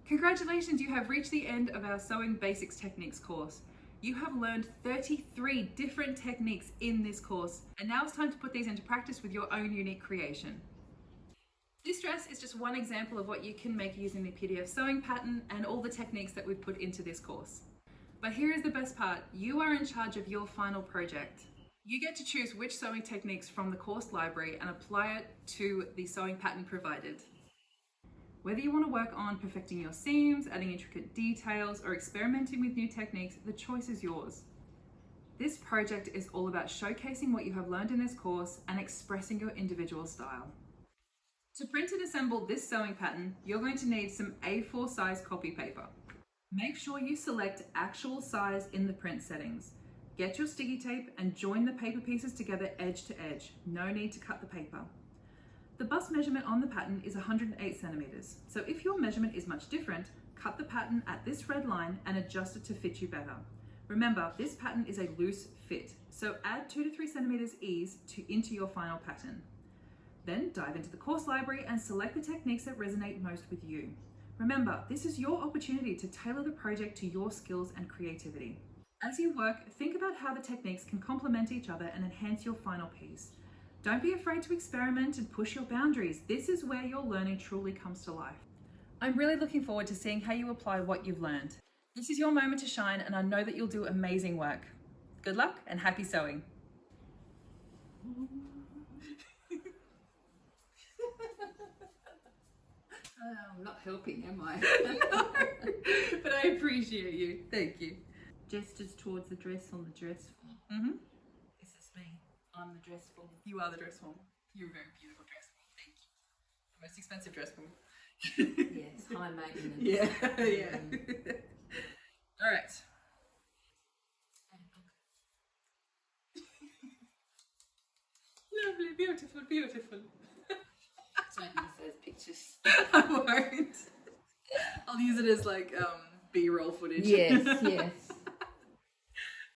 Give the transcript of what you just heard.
Congratulations, you have reached the end of our Sewing Basics Techniques course. You have learned 33 different techniques in this course, and now it's time to put these into practice with your own unique creation. This dress is just one example of what you can make using the PDF sewing pattern and all the techniques that we've put into this course. But here is the best part, you are in charge of your final project. You get to choose which sewing techniques from the course library and apply it to the sewing pattern provided. Whether you want to work on perfecting your seams, adding intricate details, or experimenting with new techniques, the choice is yours. This project is all about showcasing what you have learned in this course and expressing your individual style. To print and assemble this sewing pattern, you're going to need some A4 size copy paper. Make sure you select actual size in the print settings. Get your sticky tape and join the paper pieces together edge to edge. No need to cut the paper. The bust measurement on the pattern is 108 centimeters. So if your measurement is much different, cut the pattern at this red line and adjust it to fit you better. Remember, this pattern is a loose fit, so add 2 to 3 centimeters ease into your final pattern. Then dive into the course library and select the techniques that resonate most with you. Remember, this is your opportunity to tailor the project to your skills and creativity. As you work, think about how the techniques can complement each other and enhance your final piece. Don't be afraid to experiment and push your boundaries. This is where your learning truly comes to life. I'm really looking forward to seeing how you apply what you've learned. This is your moment to shine, and I know that you'll do amazing work. Good luck and happy sewing. I'm not helping, am I? No, but I appreciate you. Thank you. Gestures towards the dress on the dress form. Mm-hmm. This is me. I'm the dress form. You are the dress form. You're a very beautiful dress form. Thank you. The most expensive dress form. Yes, high maintenance. Yeah, yeah. All right. Lovely, beautiful, beautiful. Don't use those pictures. I won't. I'll use it as like B-roll footage. Yes, yes.